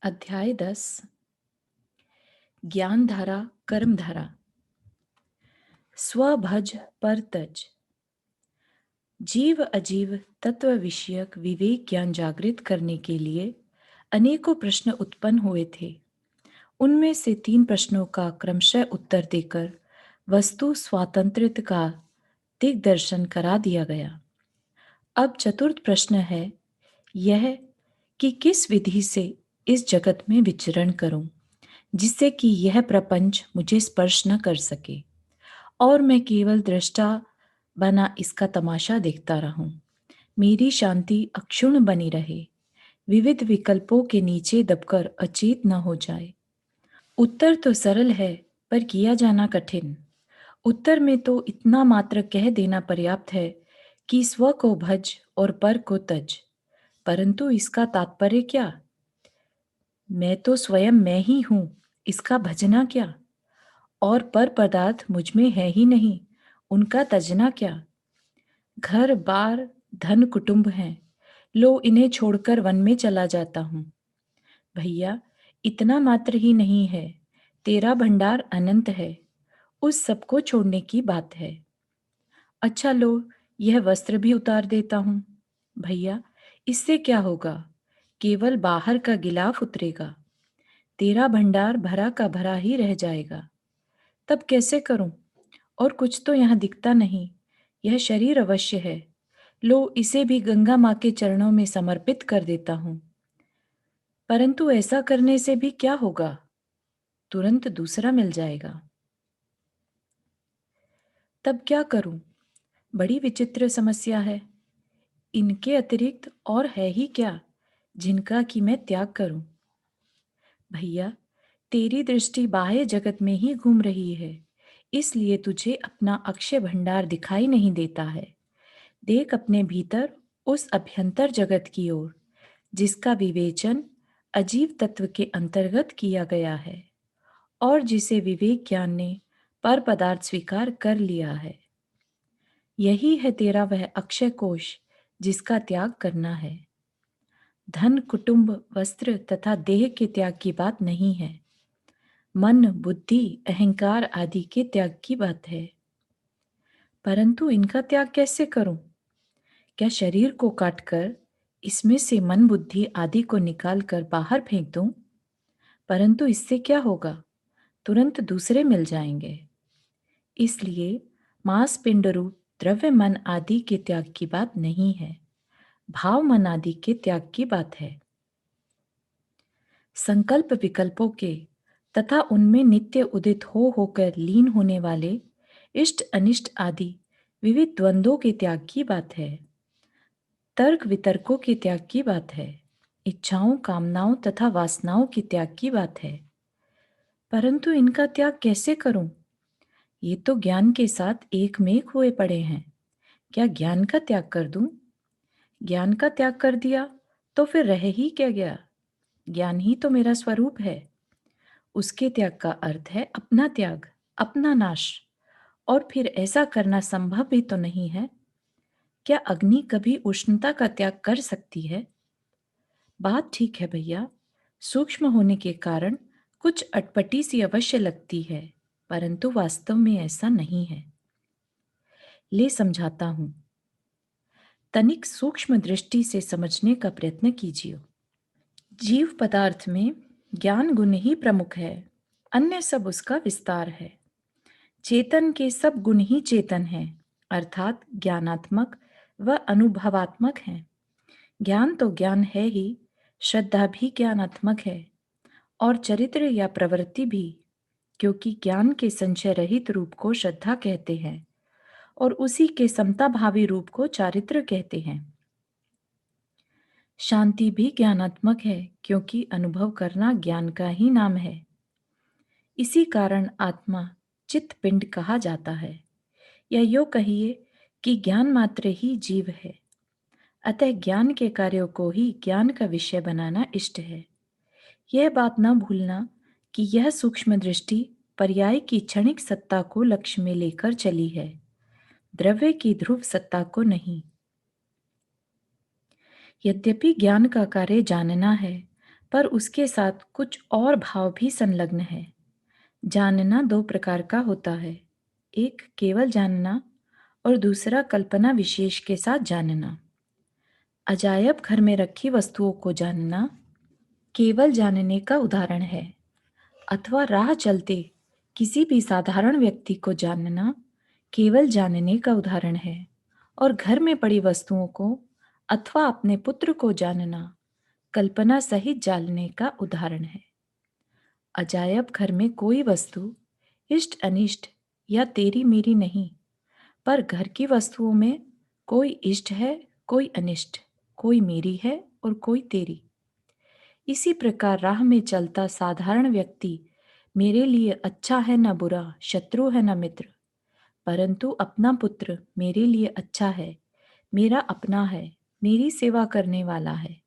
अध्याय 10। ज्ञान धारा कर्म धारा। स्वभज पर तज। जीव अजीव तत्व विषयक विवेक ज्ञान जागृत करने के लिए अनेकों प्रश्न उत्पन्न हुए थे। उनमें से 3 प्रश्नों का क्रमशः उत्तर देकर वस्तु स्वातंत्र्य का दिग्दर्शन करा दिया गया। अब चतुर्थ प्रश्न है यह कि किस विधि से इस जगत में विचरण करूं जिससे कि यह प्रपंच मुझे स्पर्श न कर सके और मैं केवल दृष्टा बना इसका तमाशा देखता रहूं। मेरी शांति अक्षुण्ण बनी रहे, विविध विकल्पों के नीचे दबकर अचेत न हो जाए। उत्तर तो सरल है पर किया जाना कठिन। उत्तर में तो इतना मात्र कह देना पर्याप्त है कि स्व को भज और पर को तज, परंतु इसका तात्पर्य क्या? मैं तो स्वयं मैं ही हूं, इसका भजना क्या? और पर पदार्थ मुझ में है ही नहीं, उनका तजना क्या? घर बार धन कुटुंब हैं, लो इन्हें छोड़कर वन में चला जाता हूं। भैया, इतना मात्र ही नहीं है, तेरा भंडार अनंत है, उस सबको छोड़ने की बात है। अच्छा लो, यह वस्त्र भी उतार देता हूं। भैया, इससे क्या होगा? केवल बाहर का गिलाफ उतरेगा, तेरा भंडार भरा का भरा ही रह जाएगा। तब कैसे करूं? और कुछ तो यहाँ दिखता नहीं, यह शरीर अवश्य है, लो इसे भी गंगा माँ के चरणों में समर्पित कर देता हूं। परंतु ऐसा करने से भी क्या होगा? तुरंत दूसरा मिल जाएगा। तब क्या करूं? बड़ी विचित्र समस्या है। इनके अतिरिक्त और है ही क्या जिनका कि मैं त्याग करूं? भैया, तेरी दृष्टि बाह्य जगत में ही घूम रही है, इसलिए तुझे अपना अक्षय भंडार दिखाई नहीं देता है। देख अपने भीतर उस अभ्यंतर जगत की ओर जिसका विवेचन अजीव तत्व के अंतर्गत किया गया है और जिसे विवेक ज्ञान ने पर पदार्थ स्वीकार कर लिया है। यही है तेरा वह अक्षय कोश जिसका त्याग करना है। धन कुटुंब वस्त्र तथा देह के त्याग की बात नहीं है, मन बुद्धि अहंकार आदि के त्याग की बात है। परंतु इनका त्याग कैसे करूं? क्या शरीर को काटकर इसमें से मन बुद्धि आदि को निकालकर बाहर फेंक दूं? परंतु इससे क्या होगा? तुरंत दूसरे मिल जाएंगे। इसलिए मांस पिंड रूप द्रव्य मन आदि के त्याग की बात नहीं है, भाव मन आदि के त्याग की बात है। संकल्प विकल्पों के तथा उनमें नित्य उदित हो होकर लीन होने वाले इष्ट अनिष्ट आदि विविध द्वंद्वों के त्याग की बात है। तर्क वितर्कों के त्याग की बात है। इच्छाओं कामनाओं तथा वासनाओं के त्याग की बात है। परंतु इनका त्याग कैसे करूं? ये तो ज्ञान के साथ एक में हुए पड़े हैं। क्या ज्ञान का त्याग कर दूं? ज्ञान का त्याग कर दिया तो फिर रह ही क्या गया? ज्ञान ही तो मेरा स्वरूप है। उसके त्याग का अर्थ है अपना त्याग, अपना नाश। और फिर ऐसा करना संभव भी तो नहीं है। क्या अग्नि कभी उष्णता का त्याग कर सकती है? बात ठीक है भैया, सूक्ष्म होने के कारण कुछ अटपटी सी अवश्य लगती है, परंतु वास्तव में ऐसा नहीं है। ले समझाता हूं। तनिक सूक्ष्म दृष्टि से समझने का प्रयत्न कीजिए। जीव पदार्थ में ज्ञान गुण ही प्रमुख है, अन्य सब उसका विस्तार है। चेतन के सब गुण ही चेतन हैं, अर्थात ज्ञानात्मक व अनुभवात्मक हैं। ज्ञान तो ज्ञान है ही, श्रद्धा भी ज्ञानात्मक है और चरित्र या प्रवृत्ति भी, क्योंकि ज्ञान के संशय रहित रूप को श्रद्धा कहते हैं और उसी के समता भावी रूप को चारित्र कहते हैं। शांति भी ज्ञानात्मक है, क्योंकि अनुभव करना ज्ञान का ही नाम है। इसी कारण आत्मा चित्त पिंड कहा जाता है, या यूं कहिए कि ज्ञान मात्र ही जीव है। अतः ज्ञान के कार्यों को ही ज्ञान का विषय बनाना इष्ट है। यह बात न भूलना कि यह सूक्ष्म दृष्टि पर्याय की क्षणिक सत्ता को लक्ष्य में लेकर चली है, द्रव्य की ध्रुव सत्ता को नहीं। यद्यपि ज्ञान का कार्य जानना है, पर उसके साथ कुछ और भाव भी संलग्न है। जानना दो प्रकार का होता है, एक केवल जानना और दूसरा कल्पना विशेष के साथ जानना। अजायब घर में रखी वस्तुओं को जानना केवल जानने का उदाहरण है, अथवा राह चलते किसी भी साधारण व्यक्ति को जानना केवल जानने का उदाहरण है, और घर में पड़ी वस्तुओं को अथवा अपने पुत्र को जानना कल्पना सहित जानने का उदाहरण है। अजायब घर में कोई वस्तु इष्ट अनिष्ट या तेरी मेरी नहीं, पर घर की वस्तुओं में कोई इष्ट है, कोई अनिष्ट, कोई मेरी है और कोई तेरी। इसी प्रकार राह में चलता साधारण व्यक्ति मेरे लिए अच्छा है न बुरा, शत्रु है न मित्र, परंतु अपना पुत्र मेरे लिए अच्छा है, मेरा अपना है, मेरी सेवा करने वाला है।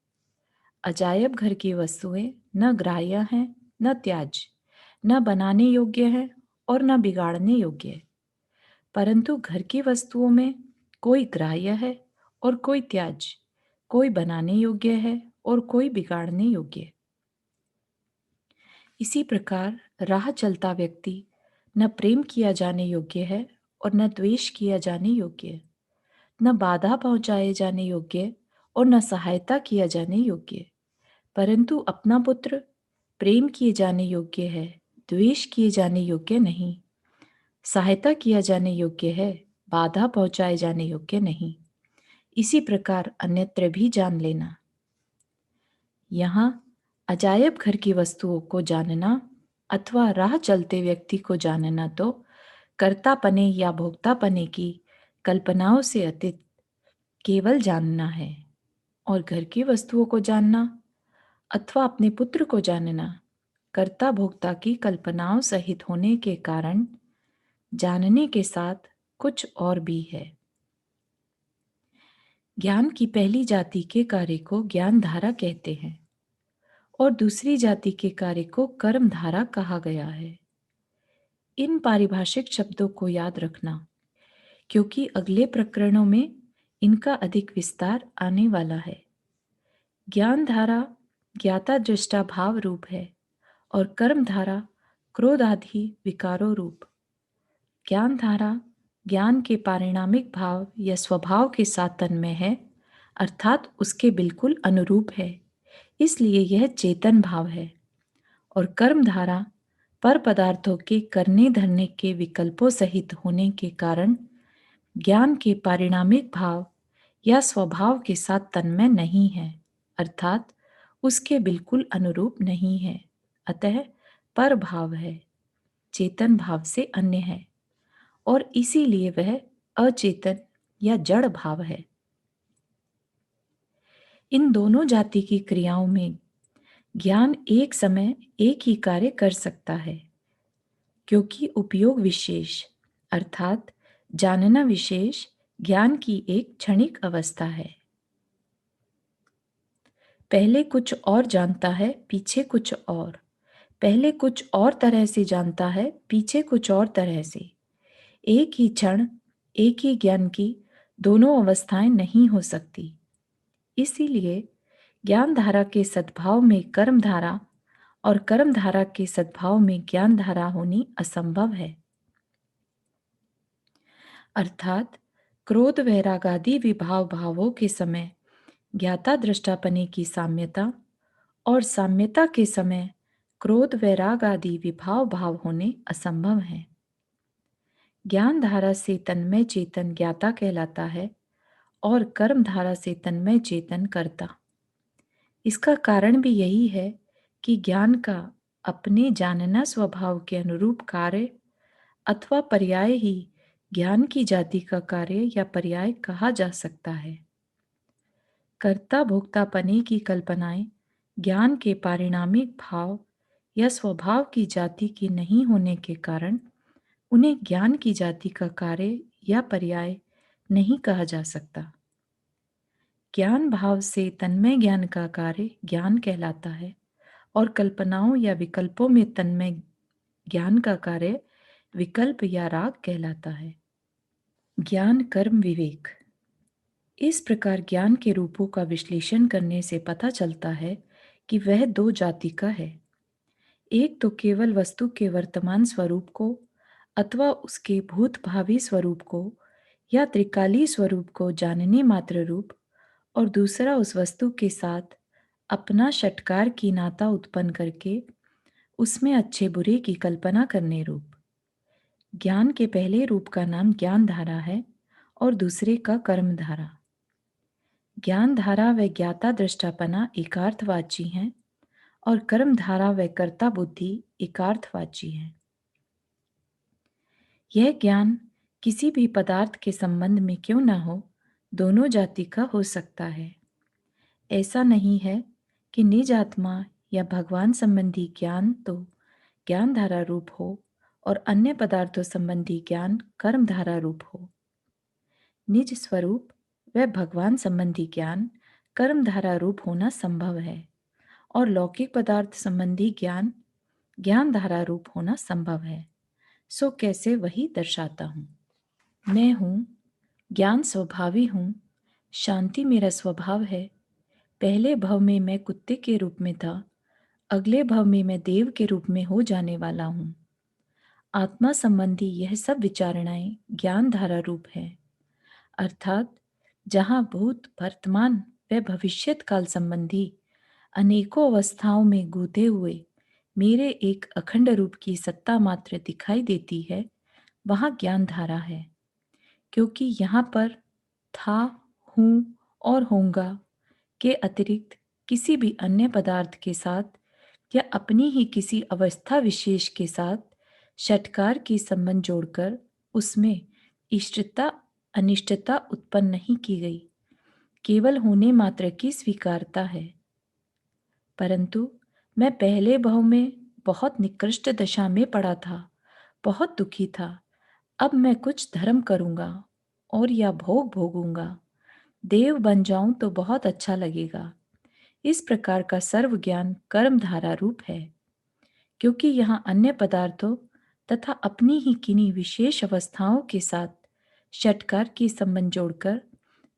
अजायब घर की वस्तुएं न ग्राह्य हैं न त्याज्य, न बनाने योग्य है और न बिगाड़ने योग्य है, परंतु घर की वस्तुओं में कोई ग्राह्य है और कोई त्याज्य, कोई बनाने योग्य है और कोई बिगाड़ने योग्य है। इसी प्रकार राह चलता व्यक्ति न प्रेम किया जाने योग्य है और न द्वेष किया जाने योग्य है, न बाधा पहुंचाए जाने योग्य और न सहायता किया जाने योग्य, परंतु अपना पुत्र प्रेम किए जाने योग्य है, द्वेष किए जाने योग्य नहीं, सहायता किया जाने योग्य है, बाधा पहुंचाए जाने योग्य नहीं। इसी प्रकार अन्यत्र भी जान लेना। यहाँ अजायब घर की वस्तुओं को जानना अथवा राह चलते व्यक्ति को जानना तो कर्तापने या भोक्तापने की कल्पनाओं से अतीत केवल जानना है, और घर की वस्तुओं को जानना अथवा अपने पुत्र को जानना कर्ता भोक्ता की कल्पनाओं सहित होने के कारण जानने के साथ कुछ और भी है। ज्ञान की पहली जाति के कार्य को ज्ञान धारा कहते हैं और दूसरी जाति के कार्य को कर्म धारा कहा गया है। इन पारिभाषिक शब्दों को याद रखना, क्योंकि अगले प्रकरणों में इनका अधिक विस्तार आने वाला है। ज्ञान धारा ज्ञाता दृष्टा भाव रूप है और कर्म धारा क्रोध आदि विकारों रूप। ज्ञान धारा ज्ञान के पारिणामिक भाव या स्वभाव के साथ तन्मय है, अर्थात उसके बिल्कुल अनुरूप है, इसलिए यह चेतन भाव है। और कर्म धारा पर पदार्थों के करने धरने के विकल्पों सहित होने के कारण ज्ञान के पारिणामिक भाव या स्वभाव के साथ तन्मय नहीं है, अर्थात उसके बिल्कुल अनुरूप नहीं है, अतः पर भाव है, चेतन भाव से अन्य है, और इसीलिए वह अचेतन या जड़ भाव है। इन दोनों जाति की क्रियाओं में ज्ञान एक समय एक ही कार्य कर सकता है, क्योंकि उपयोग विशेष अर्थात जानना विशेष ज्ञान की एक क्षणिक अवस्था है। पहले कुछ और जानता है, पीछे कुछ और, पहले कुछ और तरह से जानता है, पीछे कुछ और तरह से। एक ही क्षण एक ही ज्ञान की दोनों अवस्थाएं नहीं हो सकती। इसीलिए ज्ञान धारा के सद्भाव में कर्म धारा और कर्म धारा के सद्भाव में ज्ञान धारा होनी असंभव है। अर्थात क्रोध वैरागादि विभाव भावों के समय ज्ञाता दृष्टापने की साम्यता और साम्यता के समय क्रोध वैराग आदि विभाव भाव होने असंभव है। ज्ञान धारा से तन्मय चेतन ज्ञाता कहलाता है और कर्म धारा से तन्मय चेतन कर्ता। इसका कारण भी यही है कि ज्ञान का अपने जानना स्वभाव के अनुरूप कार्य अथवा पर्याय ही ज्ञान की जाति का कार्य या पर्याय कहा जा सकता है। कर्ता भोक्तापने की कल्पनाएं ज्ञान के पारिणामिक भाव या स्वभाव की जाति की नहीं होने के कारण उन्हें ज्ञान की जाति का कार्य या पर्याय नहीं कहा जा सकता। ज्ञान भाव से तन्मय ज्ञान का कार्य ज्ञान कहलाता है और कल्पनाओं या विकल्पों में तन्मय ज्ञान का कार्य विकल्प या राग कहलाता है। ज्ञान कर्म विवेक। इस प्रकार ज्ञान के रूपों का विश्लेषण करने से पता चलता है कि वह दो जाति का है। एक तो केवल वस्तु के वर्तमान स्वरूप को अथवा उसके भूत भावी स्वरूप को या त्रिकालीय स्वरूप को जानने मात्र रूप, और दूसरा उस वस्तु के साथ अपना षटकार की नाता उत्पन्न करके उसमें अच्छे बुरे की कल्पना करने रूप। ज्ञान के पहले रूप का नाम ज्ञान धारा है और दूसरे का कर्म धारा। ज्ञान धारा व ज्ञाता दृष्टापना एकार्थवाची हैं और कर्म धारा व कर्ता बुद्धि एकार्थवाची है। यह ज्ञान किसी भी पदार्थ के संबंध में क्यों न हो, दोनों जाति का हो सकता है। ऐसा नहीं है कि निज आत्मा या भगवान संबंधी ज्ञान तो ज्ञान धारा रूप हो और अन्य पदार्थों संबंधी ज्ञान कर्म धारा रूप हो। निज स्वरूप व भगवान संबंधी ज्ञान कर्म धारा रूप होना संभव है और लौकिक पदार्थ संबंधी ज्ञान ज्ञान धारा रूप होना संभव है। सो कैसे वही दर्शाता हूँ। मैं हूँ, ज्ञान स्वभावी हूँ, शांति मेरा स्वभाव है। पहले भव में मैं कुत्ते के रूप में था, अगले भव में मैं देव के रूप में हो जाने वाला हूँ। आत्मा संबंधी यह सब विचारणाएं ज्ञान धारा रूप है, अर्थात जहाँ भूत वर्तमान व भविष्यत काल संबंधी अनेकों अवस्थाओं में गूंथे हुए मेरे एक अखंड रूप की सत्ता मात्र दिखाई देती है, वहाँ ज्ञान धारा है। क्योंकि यहाँ पर था, हूँ और होऊंगा के अतिरिक्त किसी भी अन्य पदार्थ के साथ या अपनी ही किसी अवस्था विशेष के साथ षटकार की संबंध जोड़कर उसमें इष्टता अनिष्टता उत्पन्न नहीं की गई, केवल होने मात्र की स्वीकारता है। परंतु मैं पहले भव में बहुत निकृष्ट दशा में पड़ा था, बहुत दुखी था। अब मैं कुछ धर्म करूंगा और या भोग भोगूंगा, देव बन जाऊं तो बहुत अच्छा लगेगा। इस प्रकार का सर्व ज्ञान कर्म धारा रूप है, क्योंकि यहाँ अन्य पदार्थों तथा अपनी ही किन्हीं विशेष अवस्थाओं के साथ षटकार की संबंध जोड़कर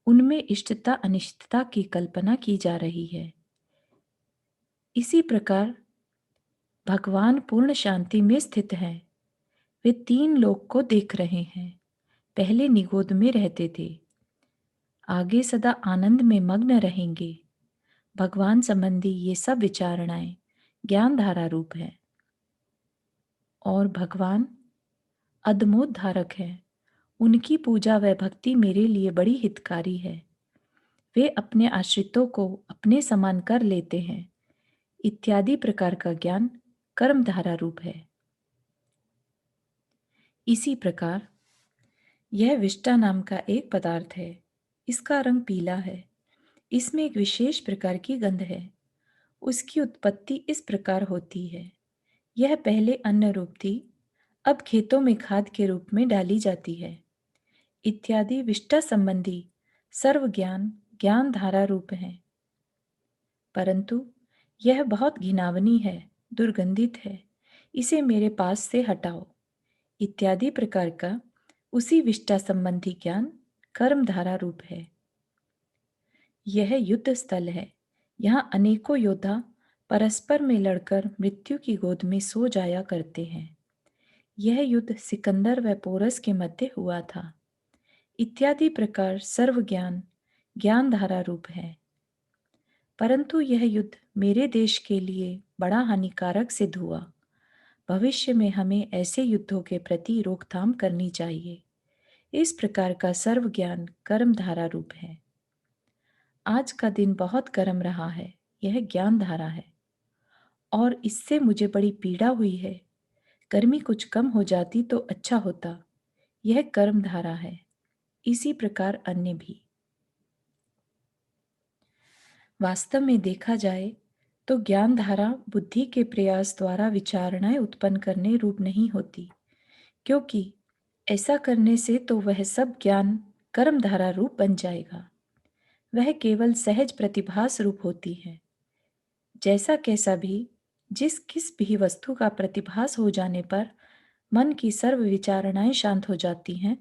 उनमें इष्टता अनिष्टता की कल्पना की जा रही है। इसी प्रकार भगवान पूर्ण शांति में स्थित हैं। वे तीन लोक को देख रहे हैं। पहले निगोद में रहते थे, आगे सदा आनंद में मग्न रहेंगे। भगवान संबंधी ये सब विचारणाएं ज्ञान धारा रूप है और भगवान अदमोद धारक है। उनकी पूजा व भक्ति मेरे लिए बड़ी हितकारी है। वे अपने आश्रितों को अपने समान कर लेते हैं, इत्यादि प्रकार का ज्ञान कर्म धारा रूप है। इसी प्रकार यह विष्टा नाम का एक पदार्थ है। इसका रंग पीला है। इसमें एक विशेष प्रकार की गंध है। उसकी उत्पत्ति इस प्रकार होती है। यह पहले अन्न रूप थी, अब खेतों में खाद के रूप में डाली जाती है, इत्यादि विष्टा संबंधी सर्व ज्ञान ज्ञान धारा रूप है। परंतु यह बहुत घिनावनी है, दुर्गंधित है, इसे मेरे पास से हटाओ, इत्यादि प्रकार का उसी विष्टा संबंधी ज्ञान कर्म धारा रूप है। यह युद्ध स्थल है। यहाँ अनेकों योद्धा परस्पर में लड़कर मृत्यु की गोद में सो जाया करते हैं। यह युद्ध सिकंदर व पोरस के मध्य हुआ था, इत्यादि प्रकार सर्व ज्ञान ज्ञान धारा रूप है। परंतु यह युद्ध मेरे देश के लिए बड़ा हानिकारक सिद्ध हुआ। भविष्य में हमें ऐसे युद्धों के प्रति रोकथाम करनी चाहिए। इस प्रकार का सर्व ज्ञान कर्म धारा रूप है। आज का दिन बहुत गर्म रहा है, यह ज्ञान धारा है और इससे मुझे बड़ी पीड़ा हुई है। गर्मी कुछ कम हो जाती तो अच्छा होता, यह कर्म धारा है। इसी प्रकार अन्य भी। वास्तव में देखा जाए तो ज्ञान धारा बुद्धि के प्रयास द्वारा विचारणाएं उत्पन्न करने रूप नहीं होती, क्योंकि ऐसा करने से तो वह सब ज्ञान कर्म धारा रूप बन जाएगा। वह केवल सहज प्रतिभास रूप होती है। जैसा कैसा भी, जिस किस भी वस्तु का प्रतिभास हो जाने पर मन की सर्व विचारणाएं शांत हो जाती हैं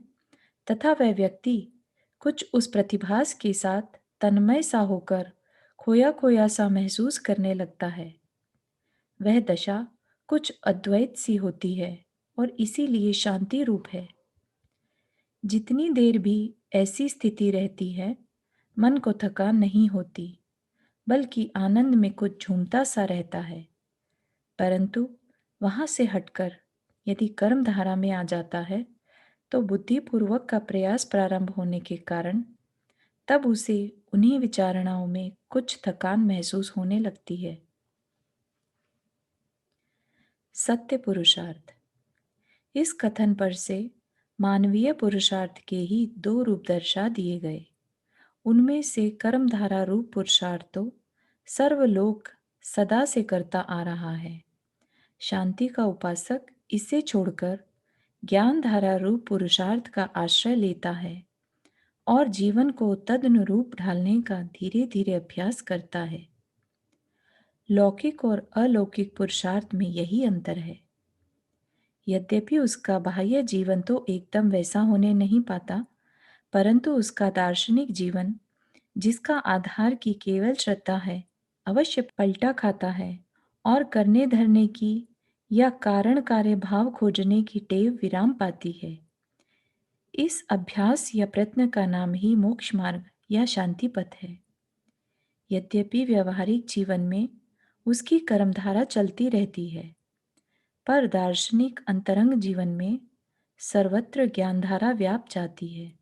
तथा वह व्यक्ति कुछ उस प्रतिभास के साथ तन्मय सा होकर खोया खोया सा महसूस करने लगता है। वह दशा कुछ अद्वैत सी होती है और इसीलिए शांति रूप है। जितनी देर भी ऐसी स्थिति रहती है, मन को थकान नहीं होती, बल्कि आनंद में कुछ झूमता सा रहता है। परंतु वहां से हटकर यदि कर्म धारा में आ जाता है, तो बुद्धिपूर्वक का प्रयास प्रारंभ होने के कारण तब उसे उन्हीं विचारणाओं में कुछ थकान महसूस होने लगती है। सत्य पुरुषार्थ। इस कथन पर से मानवीय पुरुषार्थ के ही दो रूप दर्शा दिए गए। उनमें से कर्मधारा रूप पुरुषार्थ तो सर्वलोक सदा से करता आ रहा है। शांति का उपासक इसे छोड़कर ज्ञान धारा रूप पुरुषार्थ का आश्रय लेता है और जीवन को तदनुरूप ढालने का धीरे धीरे अभ्यास करता है। लौकिक और अलौकिक पुरुषार्थ में यही अंतर है। यद्यपि उसका बाह्य जीवन तो एकदम वैसा होने नहीं पाता, परंतु उसका दार्शनिक जीवन, जिसका आधार की केवल श्रद्धा है, अवश्य पलटा खाता है और करने धरने की या कारण कार्य भाव खोजने की टेव विराम पाती है। इस अभ्यास या प्रयत्न का नाम ही मोक्ष मार्ग या शांति पथ है। यद्यपि व्यवहारिक जीवन में उसकी कर्मधारा चलती रहती है, पर दार्शनिक अंतरंग जीवन में सर्वत्र ज्ञानधारा व्याप जाती है,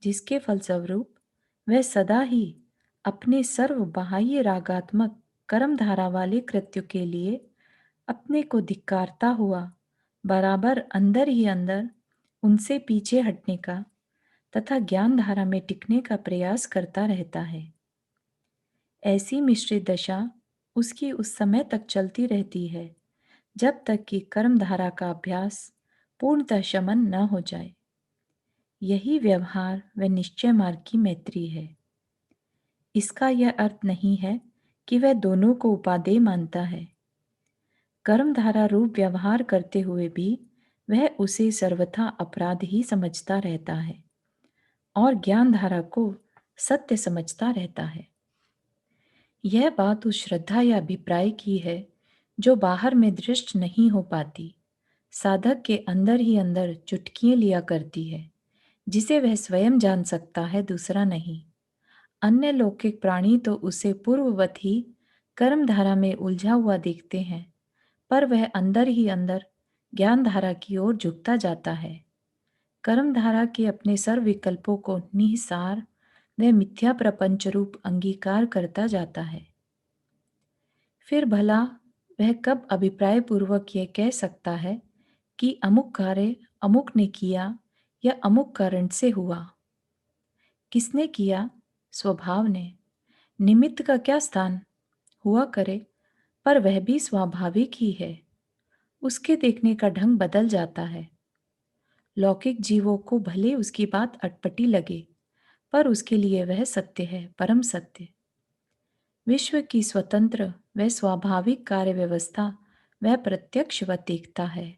जिसके फलस्वरूप वह सदा ही अपने सर्व बाह्य रागात्मक कर्मधारा वाले कृत्यों के लिए अपने को धिक्कारता हुआ बराबर अंदर ही अंदर उनसे पीछे हटने का तथा ज्ञान धारा में टिकने का प्रयास करता रहता है। ऐसी मिश्रित दशा उसकी उस समय तक चलती रहती है जब तक कि कर्म धारा का अभ्यास पूर्णतः शमन न हो जाए। यही व्यवहार व निश्चय मार्ग की मैत्री है। इसका यह अर्थ नहीं है कि वह दोनों को उपादेय मानता है। कर्मधारा रूप व्यवहार करते हुए भी वह उसे सर्वथा अपराध ही समझता रहता है और ज्ञान धारा को सत्य समझता रहता है। यह बात उस श्रद्धा या अभिप्राय की है जो बाहर में दृष्ट नहीं हो पाती, साधक के अंदर ही अंदर चुटकियां लिया करती है, जिसे वह स्वयं जान सकता है, दूसरा नहीं। अन्य लौकिक प्राणी तो उसे पूर्ववत ही कर्मधारा में उलझा हुआ देखते हैं, पर वह अंदर ही अंदर ज्ञान धारा की ओर झुकता जाता है। कर्मधारा के अपने सर्व विकल्पों को निहिसार व मिथ्या प्रपंच रूप अंगीकार करता जाता है। फिर भला वह कब अभिप्राय पूर्वक यह कह सकता है कि अमुक कार्य अमुक ने किया या अमुक कारण से हुआ? किसने किया? स्वभाव ने। निमित्त का क्या स्थान? हुआ करे, पर वह भी स्वाभाविक ही है। उसके देखने का ढंग बदल जाता है। लौकिक जीवों को भले उसकी बात अटपटी लगे, पर उसके लिए वह सत्य है, परम सत्य। विश्व की स्वतंत्र व स्वाभाविक कार्य व्यवस्था वह प्रत्यक्ष व देखता है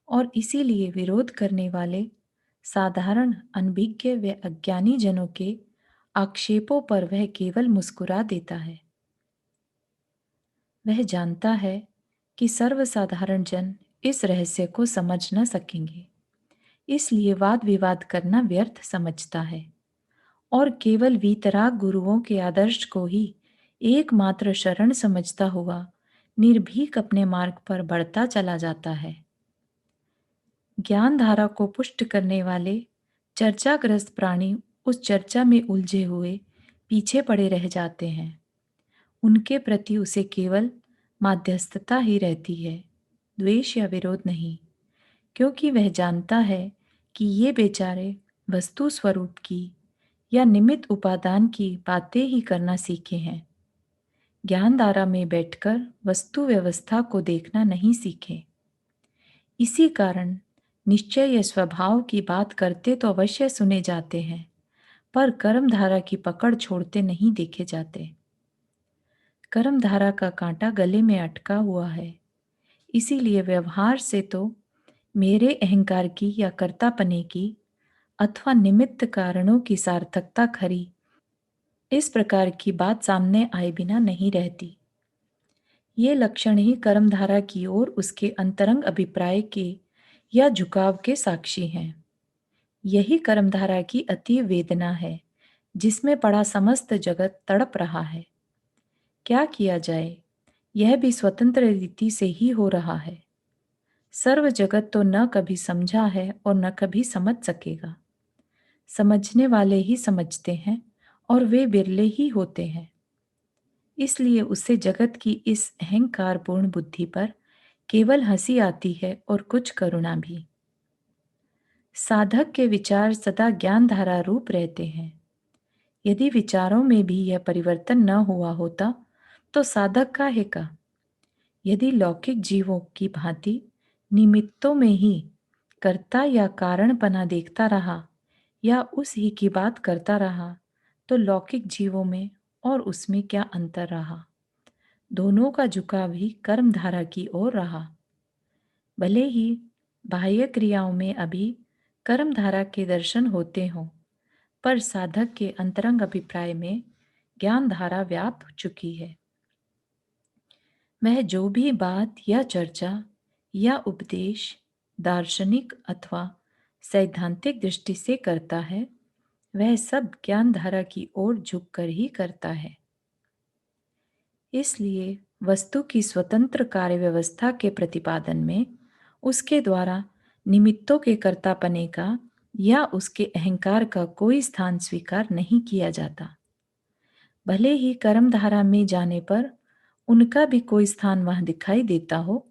और इसीलिए विरोध करने वाले साधारण अनभिज्ञ व अज्ञानी जनों के आक्षेपों पर वह केवल मुस्कुरा देता है। वह जानता है कि सर्वसाधारण जन इस रहस्य को समझ न सकेंगे, इसलिए वाद विवाद करना व्यर्थ समझता है और केवल वीतराग गुरुओं के आदर्श को ही एकमात्र शरण समझता हुआ निर्भीक अपने मार्ग पर बढ़ता चला जाता है। ज्ञान धारा को पुष्ट करने वाले चर्चाग्रस्त प्राणी उस चर्चा में उलझे हुए पीछे पड़े रह जाते हैं। उनके प्रति उसे केवल माध्यस्थता ही रहती है, द्वेष या विरोध नहीं, क्योंकि वह जानता है कि ये बेचारे वस्तु स्वरूप की या निमित्त उपादान की बातें ही करना सीखे हैं, ज्ञान धारा में बैठकर वस्तु व्यवस्था को देखना नहीं सीखे। इसी कारण निश्चय या स्वभाव की बात करते तो अवश्य सुने जाते हैं, पर कर्मधारा की पकड़ छोड़ते नहीं देखे जाते। कर्मधारा का कांटा गले में अटका हुआ है, इसीलिए व्यवहार से तो मेरे अहंकार की या कर्तापने की अथवा निमित्त कारणों की सार्थकता खरी इस प्रकार की बात सामने आए बिना नहीं रहती। ये लक्षण ही कर्मधारा की ओर उसके अंतरंग अभिप्राय के या झुकाव के साक्षी हैं। यही कर्मधारा की अति वेदना है, जिसमें पड़ा समस्त जगत तड़प रहा है। क्या किया जाए? यह भी स्वतंत्र रीति से ही हो रहा है। सर्व जगत तो न कभी समझा है और न कभी समझ सकेगा। समझने वाले ही समझते हैं और वे बिरले ही होते हैं। इसलिए उससे जगत की इस अहंकारपूर्ण बुद्धि पर केवल हंसी आती है और कुछ करुणा भी। साधक के विचार सदा ज्ञान धारा रूप रहते हैं। यदि विचारों में भी यह परिवर्तन न हुआ होता तो साधक काहे का? यदि लौकिक जीवों की भांति निमित्तों में ही कर्ता या कारणपना देखता रहा या उस ही की बात करता रहा तो लौकिक जीवों में और उसमें क्या अंतर रहा? दोनों का झुकाव ही कर्मधारा की ओर रहा। भले ही बाह्य क्रियाओं में अभी कर्मधारा के दर्शन होते हों, पर साधक के अंतरंग अभिप्राय में ज्ञान धारा व्याप्त चुकी है। वह जो भी बात या चर्चा या उपदेश दार्शनिक अथवा सैद्धांतिक दृष्टि से करता है, वह सब ज्ञान धारा की ओर झुककर ही करता है। इसलिए वस्तु की स्वतंत्र कार्य व्यवस्था के प्रतिपादन में उसके द्वारा निमित्तों के कर्तापने का या उसके अहंकार का कोई स्थान स्वीकार नहीं किया जाता। भले ही कर्मधारा में जाने पर उनका भी कोई स्थान वहां दिखाई देता हो,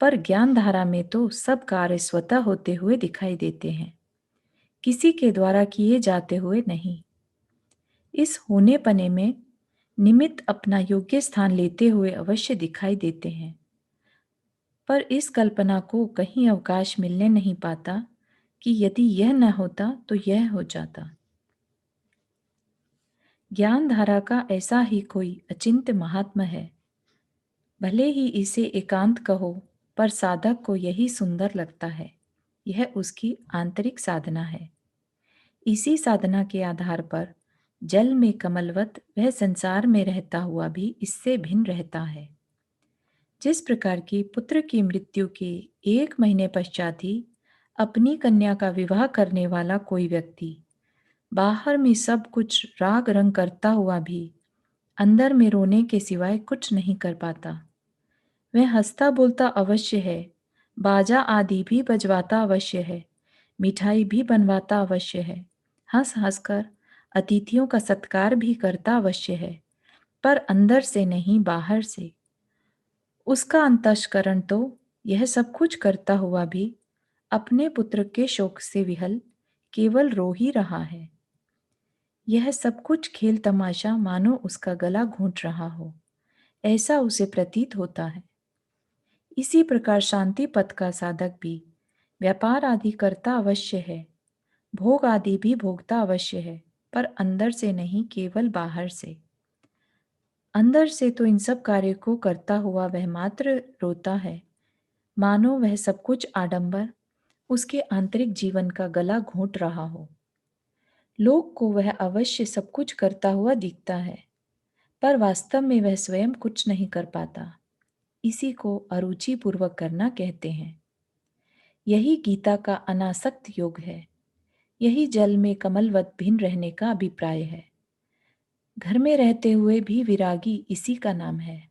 पर ज्ञान धारा में तो सब कार्य स्वतः होते हुए दिखाई देते हैं, किसी के द्वारा किए जाते हुए नहीं। इस होने पने में निमित्त अपना योग्य स्थान लेते हुए अवश्य दिखाई देते हैं, पर इस कल्पना को कहीं अवकाश मिलने नहीं पाता कि यदि यह न होता तो यह हो जाता। ज्ञान धारा का ऐसा ही कोई अचिंत्य महात्मा है। भले ही इसे एकांत कहो, पर साधक को यही सुंदर लगता है। यह उसकी आंतरिक साधना है। इसी साधना के आधार पर जल में कमलवत वह संसार में रहता हुआ भी इससे भिन्न रहता है। जिस प्रकार की पुत्र की मृत्यु के 1 महीने पश्चात ही अपनी कन्या का विवाह करने वाला कोई व्यक्ति बाहर में सब कुछ राग रंग करता हुआ भी अंदर में रोने के सिवाय कुछ नहीं कर पाता। वह हंसता बोलता अवश्य है, बाजा आदि भी बजवाता अवश्य है, मिठाई भी बनवाता अवश्य है, हंस हंसकर अतिथियों का सत्कार भी करता अवश्य है, पर अंदर से नहीं, बाहर से। उसका अंतःकरण तो यह सब कुछ करता हुआ भी अपने पुत्र के शोक से विहल केवल रो ही रहा है। यह सब कुछ खेल तमाशा मानो उसका गला घोंट रहा हो, ऐसा उसे प्रतीत होता है। इसी प्रकार शांति पथ का साधक भी व्यापार आदि करता अवश्य है, भोग आदि भी भोगता अवश्य है, पर अंदर से नहीं, केवल बाहर से। अंदर से तो इन सब कार्य को करता हुआ वह मात्र रोता है, मानो वह सब कुछ आडंबर उसके आंतरिक जीवन का गला घोंट रहा हो। लोग को वह अवश्य सब कुछ करता हुआ दिखता है, पर वास्तव में वह स्वयं कुछ नहीं कर पाता। इसी को अरुचि पूर्वक करना कहते हैं। यही गीता का अनासक्त योग है। यही जल में कमलवत भिन्न रहने का अभिप्राय है। घर में रहते हुए भी विरागी इसी का नाम है।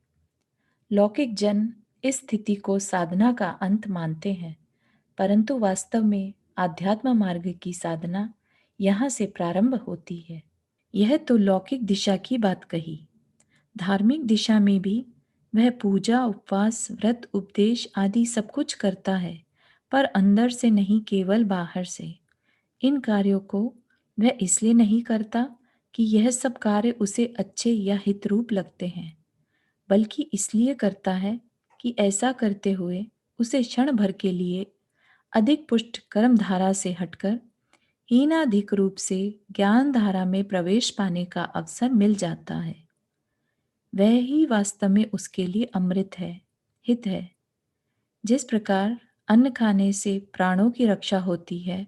लौकिक जन इस स्थिति को साधना का अंत मानते हैं, परंतु वास्तव में आध्यात्म मार्ग की साधना यहाँ से प्रारंभ होती है। यह तो लौकिक दिशा की बात कही। धार्मिक दिशा में भी वह पूजा, उपवास, व्रत, उपदेश आदि सब कुछ करता है, पर अंदर से नहीं, केवल बाहर से। इन कार्यों को वह इसलिए नहीं करता कि यह सब कार्य उसे अच्छे या हितरूप लगते हैं, बल्कि इसलिए करता है कि ऐसा करते हुए उसे क्षण भर के लिए अधिक पुष्ट कर्म धारा से हटकर हीनाधिक रूप से ज्ञान धारा में प्रवेश पाने का अवसर मिल जाता है। वह ही वास्तव में उसके लिए अमृत है, हित है। जिस प्रकार अन्न खाने से प्राणों की रक्षा होती है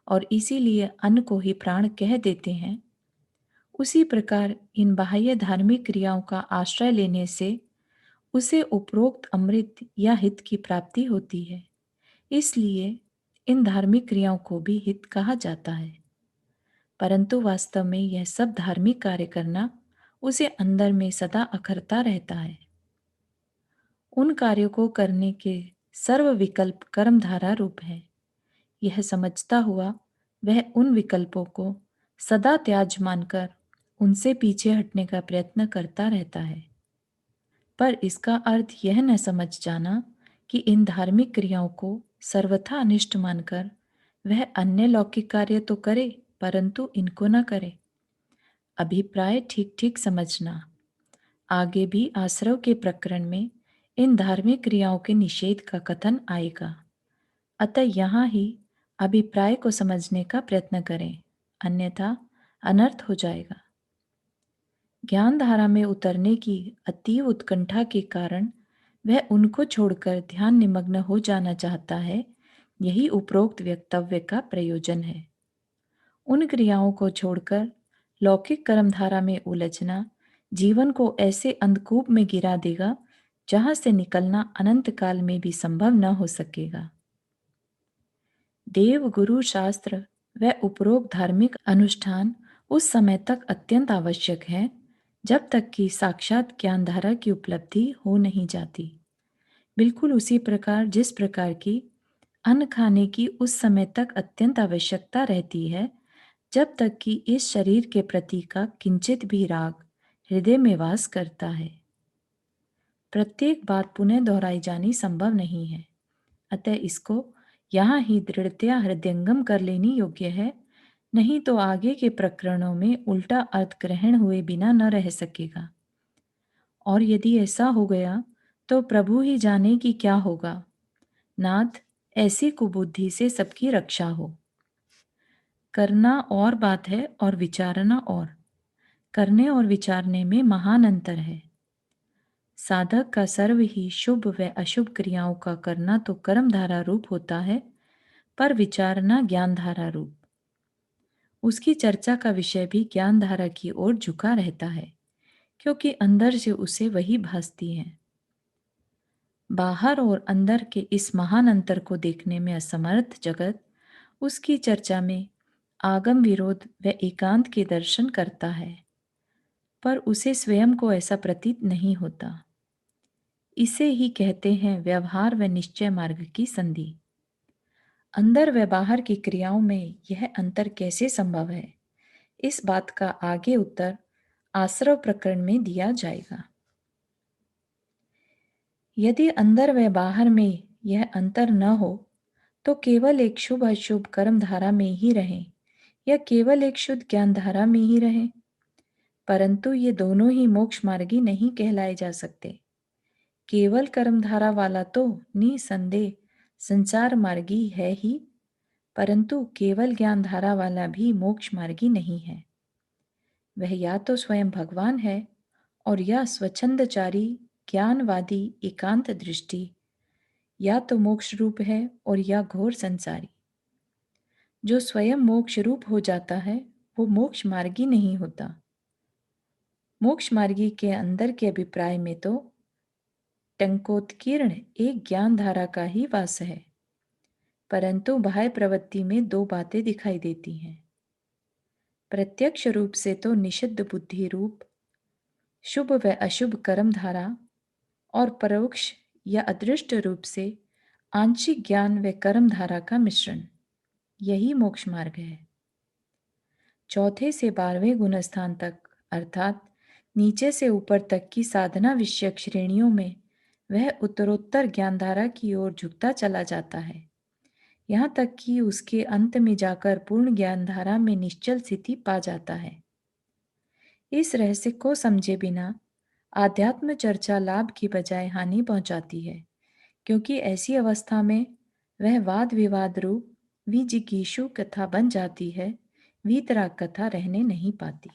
और इसीलिए अन्न को ही प्राण कह देते हैं, उसी प्रकार इन बाह्य धार्मिक क्रियाओं का आश्रय लेने से उसे उपरोक्त अमृत या हित की प्राप्ति होती है। इसलिए इन धार्मिक क्रियाओं को भी हित कहा जाता है। परंतु वास्तव में यह सब धार्मिक कार्य करना उसे अंदर में सदा अखरता रहता है। उन कार्यों को करने के सर्व विकल्प कर्मधारा रूप है। यह समझता हुआ वह उन विकल्पों को सदा त्याज मानकर उनसे पीछे हटने का प्रयत्न करता रहता है। पर इसका अर्थ यह न समझ जाना कि इन धार्मिक क्रियाओं को सर्वथा अनिष्ट मानकर वह अन्य लौकिक कार्य तो करे परंतु इनको न करे। अभिप्राय ठीक ठीक समझना। आगे भी आश्रव के प्रकरण में इन धार्मिक क्रियाओं के निषेध का कथन आएगा। अतः यहाँ ही अभिप्राय को समझने का प्रयत्न करें, अन्यथा अनर्थ हो जाएगा। ज्ञान धारा में उतरने की अतीव उत्कंठा के कारण वह उनको छोड़कर ध्यान निमग्न हो जाना चाहता है। यही उपरोक्त वक्तव्य का प्रयोजन है। उन क्रियाओं को छोड़कर लौकिक कर्मधारा में उलझना जीवन को ऐसे अंधकूप में गिरा देगा जहां से निकलना अनंत काल में भी संभव न हो सकेगा। देव, गुरु, शास्त्र व उपरोक्त धार्मिक अनुष्ठान उस समय तक अत्यंत आवश्यक है जब तक कि साक्षात ज्ञान धारा की उपलब्धि हो नहीं जाती। बिल्कुल उसी प्रकार जिस प्रकार की अन्न खाने की उस समय तक अत्यंत आवश्यकता रहती है जब तक कि इस शरीर के प्रति का किंचित भी राग हृदय में वास करता है। प्रत्येक बात पुनः दोहराई जानी संभव नहीं है, अतः इसको यहाँ ही दृढ़तया हृदयंगम कर लेनी योग्य है, नहीं तो आगे के प्रकरणों में उल्टा अर्थ ग्रहण हुए बिना न रह सकेगा। और यदि ऐसा हो गया तो प्रभु ही जाने कि क्या होगा। नाथ, ऐसी कुबुद्धि से सबकी रक्षा हो। करना और बात है और विचारना और। करने और विचारने में महान अंतर है। साधक का सर्व ही शुभ व अशुभ क्रियाओं का करना तो कर्म धारा रूप होता है, पर विचारना ज्ञान धारा रूप। उसकी चर्चा का विषय भी ज्ञान धारा की ओर झुका रहता है, क्योंकि अंदर से उसे वही भासती है। बाहर और अंदर के इस महान अंतर को देखने में असमर्थ जगत उसकी चर्चा में आगम विरोध व एकांत के दर्शन करता है, पर उसे स्वयं को ऐसा प्रतीत नहीं होता। इसे ही कहते हैं व्यवहार व निश्चय मार्ग की संधि। अंदर व बाहर की क्रियाओं में यह अंतर कैसे संभव है, इस बात का आगे उत्तर आश्रव प्रकरण में दिया जाएगा। यदि अंदर व बाहर में यह अंतर न हो तो केवल एक शुभ अशुभ कर्म धारा में ही रहें या केवल एक शुद्ध ज्ञान धारा में ही रहें, परंतु ये दोनों ही मोक्ष मार्गी नहीं कहलाए जा सकते। केवल कर्मधारा वाला तो निसंदेह संसार मार्गी है ही, परंतु केवल ज्ञान धारा वाला भी मोक्ष मार्गी नहीं है। वह या तो स्वयं भगवान है और या स्वच्छंदचारी ज्ञानवादी एकांत दृष्टि, या तो मोक्ष रूप है और या घोर संसारी। जो स्वयं मोक्ष रूप हो जाता है वो मोक्ष मार्गी नहीं होता। मोक्ष मार्गी के अंदर के अभिप्राय में तो टंकोत्कीर्ण एक ज्ञान धारा का ही वास है, परंतु बाह्य प्रवृत्ति में दो बातें दिखाई देती हैं। प्रत्यक्ष रूप से तो निषिद्ध बुद्धि रूप शुभ व अशुभ कर्म धारा, और परोक्ष या अदृष्ट रूप से आंशिक ज्ञान व कर्म धारा का मिश्रण, यही मोक्ष मार्ग है। चौथे से 12वें गुणस्थान तक अर्थात नीचे से ऊपर तक की साधना विषयक श्रेणियों में वह उत्तरोत्तर ज्ञानधारा की ओर झुकता चला जाता है, यहाँ तक कि उसके अंत में जाकर पूर्ण ज्ञानधारा में निश्चल स्थिति पा जाता है। इस रहस्य को समझे बिना आध्यात्म चर्चा लाभ की बजाय हानि पहुंचाती है, क्योंकि ऐसी अवस्था में वह वाद विवाद रूप विजिगीषु कथा बन जाती है, वीतराग कथा रहने नहीं पाती।